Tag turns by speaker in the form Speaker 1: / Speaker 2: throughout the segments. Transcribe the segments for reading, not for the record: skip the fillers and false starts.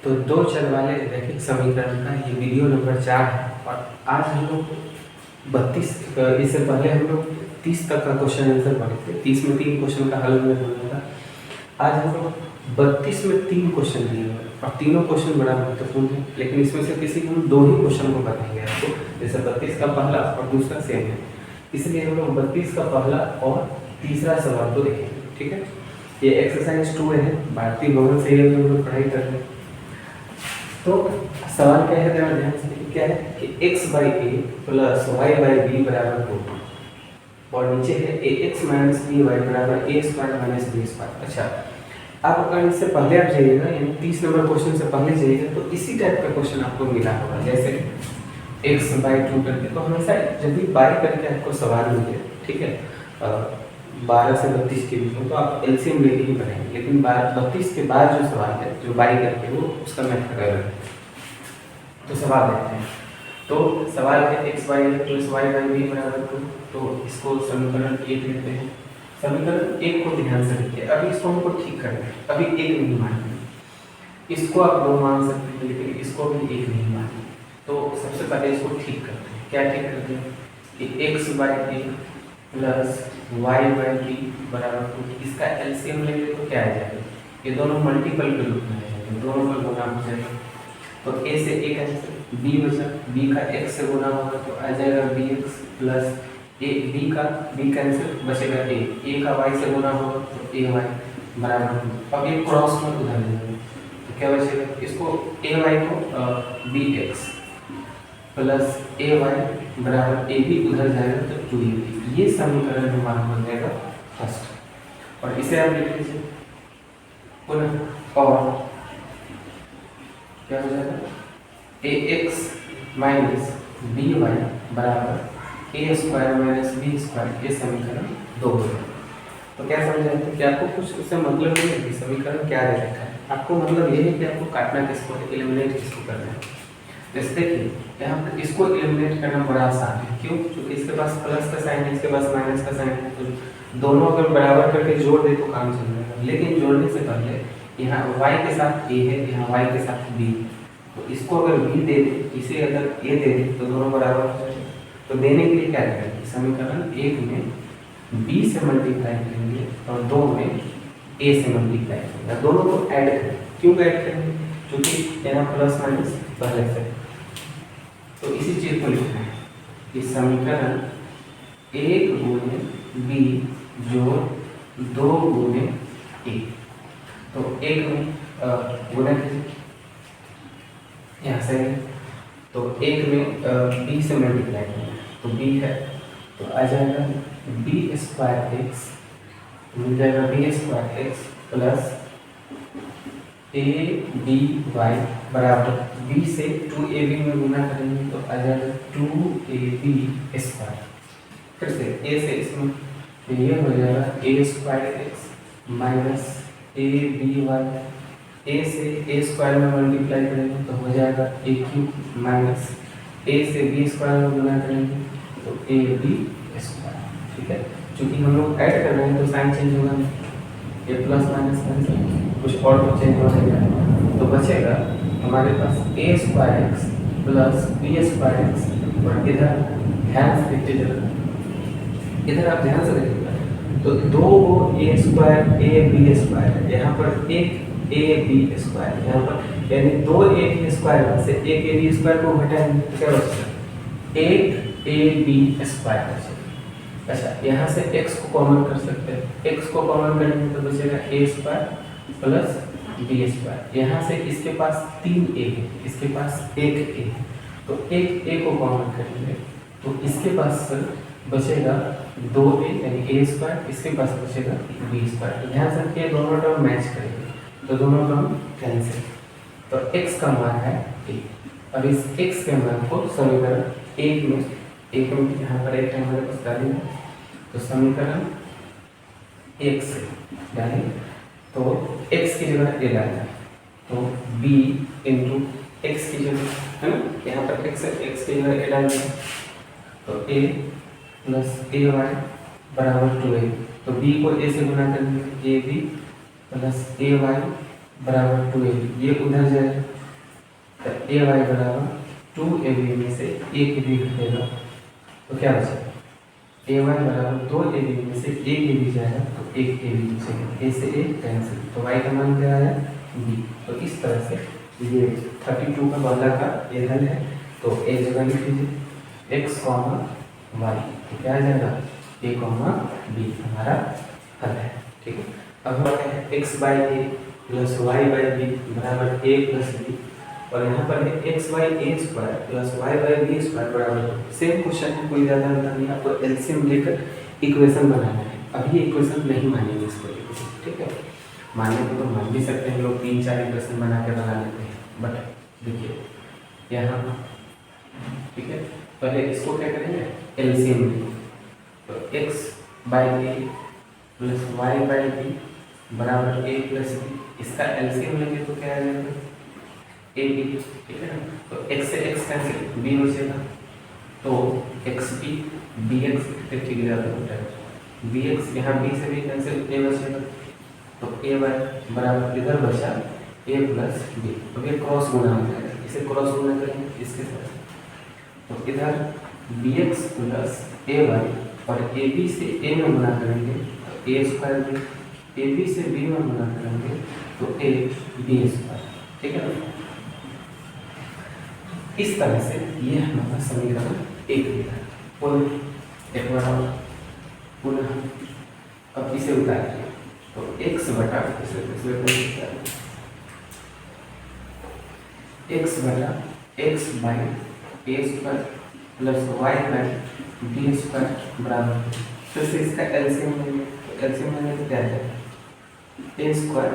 Speaker 1: तो दो चर वाले रैखिक समीकरण का ये वीडियो नंबर 4 है। और आज हम लोग 32 इससे पहले हम लोग 30 तक का क्वेश्चन आंसर पढ़े थे। 30 में 3 क्वेश्चन का हल में होना था। आज हम लोग 32 में 3 क्वेश्चन दिए हुए और तीनों क्वेश्चन बड़ा महत्वपूर्ण है, लेकिन इसमें से किसी हम 2 ही क्वेश्चन को बताएंगे आपको। जैसे 32 का पहला और दूसरा सेम है, इसलिए हम लोग 32 का पहला और तीसरा सवाल को देखेंगे। ठीक है, ये एक्सरसाइज 2 है, भारतीय भवन से ये हम लोग पढ़ाई कर रहे हैं। तो सवाल क्या है, ध्यान से देखिए क्या है कि x by a plus y by b बराबर 2 और नीचे है ax माइनस बी वाई बराबर ए स्क्वायर माइनस बी स्क्वायर। अच्छा, आप अगर इससे पहले आप जाइएगा, यानी 30 नंबर क्वेश्चन से पहले जाइएगा, तो इसी टाइप का क्वेश्चन आपको मिला होगा, जैसे x बाई 2 करके। तो हमेशा जब भी बाई करके आपको सवाल मिले, ठीक है, 12 से 32 के बीच में, तो आप एलसीएम लेके ही पढ़ेंगे। लेकिन 32 के बाद जो सवाल है, जो बाई करके, वो उसका मेथड अलग है। तो सवाल देखते हैं। तो सवाल है x by a plus y by b बराबर 2। तो इसको समीकरण 1 लेते हैं। समीकरण 1 को ध्यान से देखिए। अभी इसको हमको ठीक करना है, अभी 1 नहीं मानेंगे, इसको आप 2 मान सकते हैं, लेकिन इसको भी 1 नहीं मानेंगे। तो सबसे पहले इसको ठीक करते हैं। क्या ठीक करते हैं कि x by a plus y by b बराबर 2। इसका एलसीएम लेंगे तो क्या आ जाएगा, ये दोनों मल्टीपल के रूप में आएंगे, दोनों का गुना हो जाएगा। तो a से a कैंसिल, b बचा, b का x से गुना होगा तो आ जाएगा bx प्लस a, b का b कैंसिल, बचेगा a का y से गुना होगा तो ay बराबर 2। अब ये क्रॉस में उधर जाएगा तो क्या बचेगा, इसको ay को bx प्लस ay बराबर ab उधर जाएगा तो 2ab। ये समीकरण हमारा हो जाएगा फर्स्ट। और इसे आप लिख लीजिए पुनः, और क्या हो जाएगा ax माइनस बी वाई बराबर ए स्क्वायर माइनस बी स्क्वायर। ये समीकरण 2 हो जाएगा। तो क्या समझ आते हैं कि आपको कुछ उससे मतलब नहीं है कि समीकरण क्या दे रखा है, आपको मतलब ये है कि आपको काटना किसको है, एलिमिनेट किसको करना है। जैसे देखिए यहाँ पर इसको एलिमिनेट करना बड़ा आसान है। क्यों? क्योंकि इसके पास प्लस का साइन है, इसके पास माइनस का साइन है, तो दोनों अगर बराबर करके जोड़ दे तो काम चल जाएगा। लेकिन जोड़ने से पहले यहाँ y के साथ a है, यहाँ y के साथ b, तो इसको अगर b दे दे, इसे अगर a दे दे, तो दोनों बराबर हो जाएंगे। तो देने के लिए क्या करेंगे, समीकरण 1 में b से मल्टीप्लाई करेंगे और 2 में a से मल्टीप्लाई करेंगे, दोनों को ऐड करेंगे। क्यों ऐड करेंगे, क्योंकि यहाँ प्लस माइनस पहले से। तो इसी चीज को लिखना है कि समीकरण 1 गुणे b जोड़ 2 गुणे a। तो 1 में गुणा कीजिए यहाँ से, तो 1 में b से मल्टीप्लाई करेंगे तो b है, तो आ जाएगा b स्क्वायर एक्स, मिल जाएगा b square x plus a b y बराबर b से 2ab में गुना करेंगे तो आ जाएगा 2ab स्क्वायर। फिर से a से इसमें, तो ये हो जाएगा a square x minus a b y, a से a स्क्वायर में मल्टीप्लाई करेंगे तो हो जाएगा a क्यूब माइनस a से b स्क्वायर में गुना करेंगे तो a b स्क्वायर। ठीक है, चूंकि हम लोग ऐड कर रहे हैं तो साइन चेंज होगा, ये प्लस माइनस कुछ और तो चेंज हो जाएगा। तो बचेगा हमारे पास a square x plus b square x, और इधर ध्यान से देखते जरा, इधर आप ध्यान से देखिएगा तो 2 a square a b square है, यहाँ पर एक a b स्क्वायर, यहाँ पर यानी 2 a b स्क्वायर से एक a b स्क्वायर को घटाएंगे तो क्या बचेगा, 8 a b स्क्वायर बचेगा। अच्छा, यहाँ से x को कॉमन कर सकते हैं, x को कॉमन करेंगे तो बचेगा a square plus b square. यहाँ से इसके पास 3 a है, इसके पास 1 a है, तो एक a को कॉमन करेंगे तो इसके पास बचेगा 2a यानी a स्क्वायर, इसके पास बचेगा b स्क्वायर। तो ध्यान से रखिए दोनों टर्म मैच करेंगे तो दोनों टर्म कैंसिल, तो x का मान है a। अब इस x के मान को समीकरण 1 में यहाँ पर एक हमारे पास डालेंगे, तो समीकरण 1 से डालेंगे तो x की जगह a डालना है, तो b इंटू एक्स की जगह है ना, यहाँ पर x है, x की जगह a डालना है तो a प्लस ए वाई बराबर 2a। तो b को a से गुना करेंगे ab प्लस ए वाई बराबर 2ab, ये उधर जाएगा तो ay बराबर 2ab में से 1ab घटेगा तो क्या बचेगा, ay बराबर 2ab में से 1ab जाएगा तो 1ab बचेगा, a से a कैंसिल, तो y का मान क्या आया b। तो इस तरह से ये 32 का वाला का ये हल है। तो a जगह लिख लीजिए x, y, तो क्या आ जाएगा a, b हमारा हल है। ठीक है, अब हमारे x by a plus y by b बराबर ए प्लस बी, और यहाँ पर है x by a square plus y by b square बराबर सेम क्वेश्चन है, कोई ज़्यादा अंतर नहीं, आपको एलसीएम लेकर इक्वेशन बनाना है। अभी इक्वेशन नहीं मानेंगे इसको, ठीक है, मानने को तो मान भी सकते हैं लोग, 3-4 इक्वेशन बना के बना लेते हैं, बट देखिए यहाँ, ठीक है, पहले इसको क्या करेंगे एलसीएम लेंगे, तो x by a plus y by b बराबर ए प्लस बी, इसका एलसीएम लेंगे तो क्या आ जाएगा ए बी, ठीक है ना, तो x से x कैंसिल, b बचेगा, तो एक्स बी बी एक्स ठीक है, बी एक्स यहाँ b से b कैंसिल, a बचेगा, तो ए वाई बराबर इधर बचा a प्लस बी, अब ये क्रॉस गुना हो जाएगा, इसे क्रॉस गुना करेंगे इसके साथ, तो इधर बी एक्स प्लस ए वाई और ए बी से a में गुना करेंगे तो a square B, A B से बी में गुना करेंगे तो ए बी स्क्वायर, ठीक है ना। इस तरह से ये हमारा समीकरण 1 मिला। पुनः एक बार पुनः अब इसे उतारिए, तो x बटा x बटा x by a square plus y by b square बराबर, फिर से इसका एलसीएम लेंगे, तो एलसीएम लेंगे तो क्या आ जाएगा ए स्क्वायर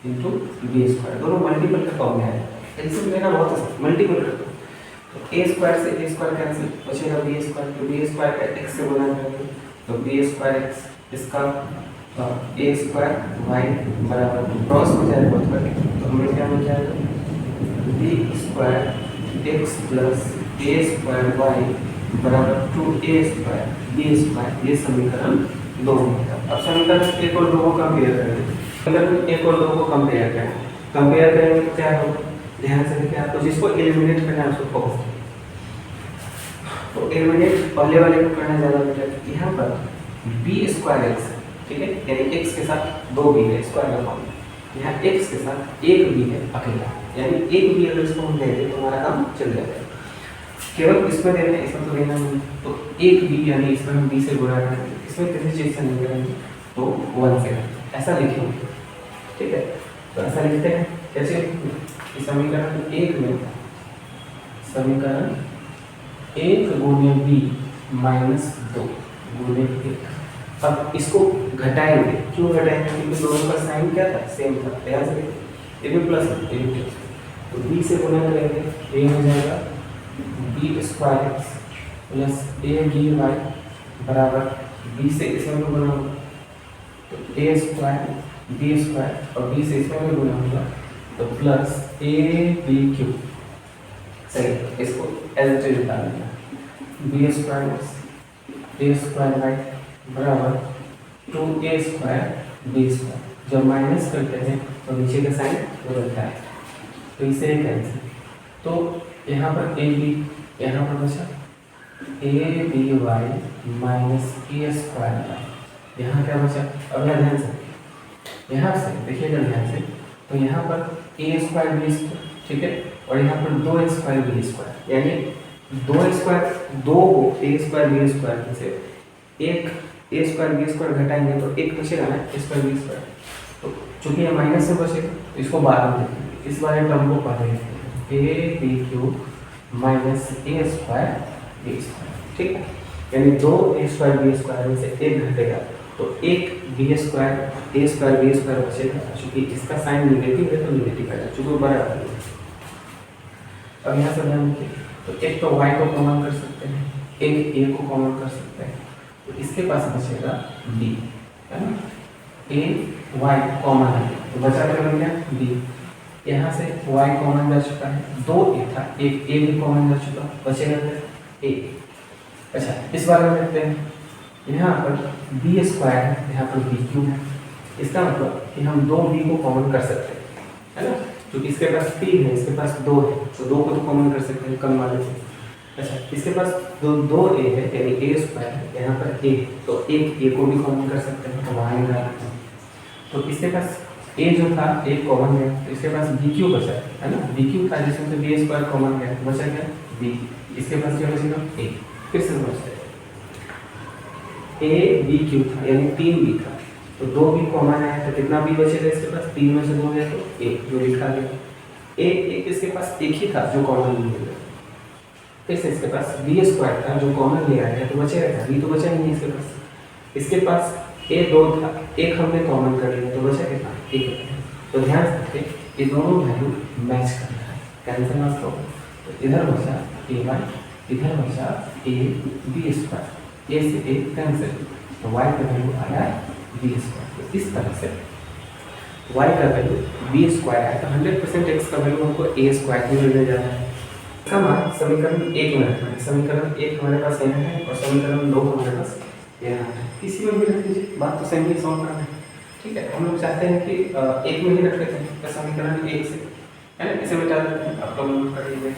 Speaker 1: इंटू बी स्क्वायर, दोनों मल्टीपल का फॉर्म में आएगा, एलसीएम लेना बहुत आसान, मल्टीपल कर दो, तो ए स्क्वायर से ए स्क्वायर कैंसिल, बचेगा बी स्क्वायर, तो बी स्क्वायर का एक्स से गुना करेंगे तो बी स्क्वायर एक्स, इसका ए स्क्वायर वाई बराबर क्रॉस हो जाएगा बहुत करके, तो हमें क्या मिल जाएगा बी स्क्वायर एक्स प्लस ए स्क्वायर वाई बराबर 2a स्क्वायर बी स्क्वायर, ये समीकरण 2 मिलेगा। अब समीकरण 1 और 2 को कंपेयर करेंगे, समीकरण 1 और 2 को कंपेयर करेंगे तो क्या होगा, ध्यान से देखिए, आपको जिसको एलिमिनेट करना है उसको फोकस करें, तो एलिमिनेट पहले वाले को करना ज़्यादा बेटर। यहाँ पर बी स्क्वायर एक्स, ठीक है, यानी एक्स के साथ 2b है स्क्वायर का फॉर्म, यहाँ एक्स के साथ एक बी है अकेला, यानी एक बी अगर इसको हम ले लें तो हमारा काम चल जाएगा। केवल इसमें दे रहे हैं, इसमें तो देना नहीं, तो एक बी यानी इसमें हम बी से गुणा करेंगे, इसमें किसी चीज़ से नहीं करेंगे तो 1 से करेंगे, ऐसा लिखेंगे, ठीक है, तो ऐसा लिखते हैं कैसे, समीकरण 1 में समीकरण 1 गुणे बी माइनस 2 गुणे 1, अब इसको घटाएंगे, क्यों घटाएंगे, क्योंकि दोनों का साइन क्या था सेम था, ध्यान से a b plus a b plus, तो बी से गुणा करेंगे, ए हो जाएगा b square x plus a b y बराबर बी से इसमें भी गुना होगा तो ए स्क्वायर बी स्क्वायर और बी से इसमें भी गुना होगा तो प्लस ए बी क्यू, सही, इसको एल से निकाल देना, बी स्क्वायर एक्स ए स्क्वायर वाई बराबर 2a स्क्वायर बी स्क्वायर, जब माइनस करते हैं तो नीचे का साइन बदलता है, तो इसे कैंसिल, तो यहाँ पर ए बी, यहाँ पर बचा a b y minus a square y, यहाँ क्या बचा, अब यहाँ ध्यान से, यहाँ से देखिएगा ध्यान से, तो यहाँ पर ए स्क्वायर बी स्क्वायर, ठीक है, और यहाँ पर 2 स्क्वायर बी स्क्वायर, यानी 2 स्क्वायर 2 को ए स्क्वायर बी स्क्वायर में से एक ए स्क्वायर बी स्क्वायर घटाएंगे तो एक बचेगा ना ए स्क्वायर बी स्क्वायर, तो चूंकि ये माइनस से बचेगा तो इसको बाद में देखेंगे, इस वाले टर्म को पहले a b q minus a square b square, ठीक है, यानी 2 ए स्क्वायर बी स्क्वायर में से एक घटेगा तो एक बी स्क्वायर ए स्क्वायर बी स्क्वायर बचेगा, चूंकि इसका साइन निगेटिव है तो निगेटिव आएगा, चूंकि बराबर है। अब यहाँ से ध्यान रखिए, तो एक तो y को कॉमन कर सकते हैं, एक a को कॉमन कर सकते हैं, तो इसके पास बचेगा b, है ना, a y कॉमन है तो बचा क्या बन गया b, यहाँ से y कॉमन जा चुका है, 2 a था, एक a भी कॉमन जा चुका, बचेगा a। अच्छा, इस बारे में देखते हैं, यहाँ पर b स्क्वायर है, यहाँ पर b क्यूब है, इसका मतलब कि हम 2b को कॉमन कर सकते हैं, है ना। क्योंकि इसके पास 3 है, इसके पास 2 है, तो 2 को तो कॉमन कर सकते हैं कम वाले से। अच्छा, इसके पास दो ए है, यानी ए स्क्वायर है, यहाँ पर ए, तो एक ए को भी कॉमन कर सकते हैं, तो वहाँ निकालते हैं। तो इसके पास ए जो था एक कॉमन है, तो इसके पास बी क्यू बचा है ना, बी क्यू था जिसमें से बी स्क्वायर कॉमन है, तो बचा क्या बी। इसके पास क्या बचेगा ए, फिर से समझते हैं, ए बी क्यू था यानी 3 बी था, तो 2 बी कॉमन है, तो कितना बी बचेगा इसके पास, 3 में से 2 है तो ए, जो लिखा गया ए। एक इसके पास एक ही था जो कॉमन नहीं मिला, फिर से इसके पास बी स्क्वायर था जो कॉमन ले आया, तो बचेगा क्या, बी तो बचा ही नहीं इसके पास। इसके पास ए 2 था, एक हमने कॉमन कर लिया, तो बचा कितना एक। तो ध्यान रखें ये दोनों वैल्यू मैच कर रहा है, कैंसिल ना करो। तो इधर बचा ए वाई, इधर बचा ए बी स्क्वायर, ए से ए कैंसिल, तो वाई का वैल्यू आया बी स्क्वायर। तो इस तरह से वाई का वैल्यू बी स्क्वायर है, तो 100% एक्स का वैल्यू हमको ए स्क्वायर ही मिलने जा रहा है। हमारा समीकरण 1 में रखना है, समीकरण 1 हमारे पास यहाँ है और समीकरण 2 हमारे पास यहाँ है, किसी में भी रख लीजिए, बात तो सही सॉल्व करना है, ठीक है। हम लोग चाहते हैं कि 1 में ही रख लेते हैं, तो समीकरण 1 से है ना, इसे मिटा देते हैं, आप लोग नोट कर लीजिए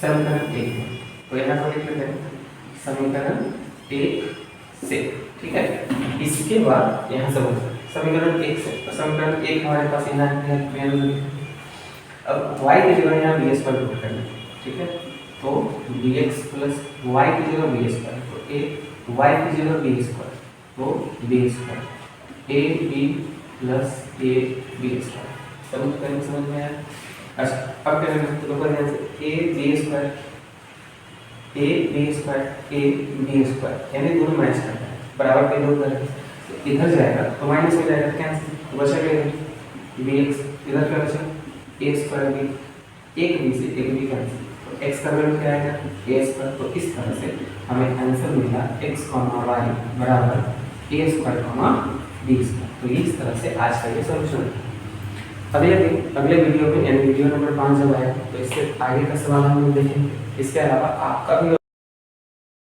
Speaker 1: समीकरण 1 में, तो यहाँ पर लिख लेते हैं समीकरण 1 से, ठीक है। इसके बाद यहाँ से बोलते हैं समीकरण 1 से, तो समीकरण 1 हमारे पास यहाँ है। अब y की जगह यहाँ बी स्क्वायर पुट करना है, ठीक है, तो बी एक्स प्लस वाई की जगह बी स्क्वायर, तो ए वाई की जगह बी स्क्वायर, तो b square a b plus a b square, समझ में आया। अच्छा, अब क्या करना है, तो ऊपर यहाँ से a b square a b square, यानी दोनों मैच करना है, बराबर के दो तरह, इधर जाएगा तो माइनस में जाएगा, कैंसिल, तो बचा क्या बी एक्स, इधर क्या बचा ए स्क्वायर बी, एक बी से एक बी कैंसिल, तो एक्स का वैल्यू क्या आएगा ए स्क्वायर। तो इस तरह से हमें आंसर मिला एक्स कॉमा वाई बराबर ए स्क्वायर कॉमा बी स्क्वायर। तो इस तरह से आज का ये सॉल्यूशन है। अगले वीडियो में यानी वीडियो नंबर 5 जब आएगा तो इससे आगे का सवाल हम लोग देखेंगे। इसके अलावा आपका भी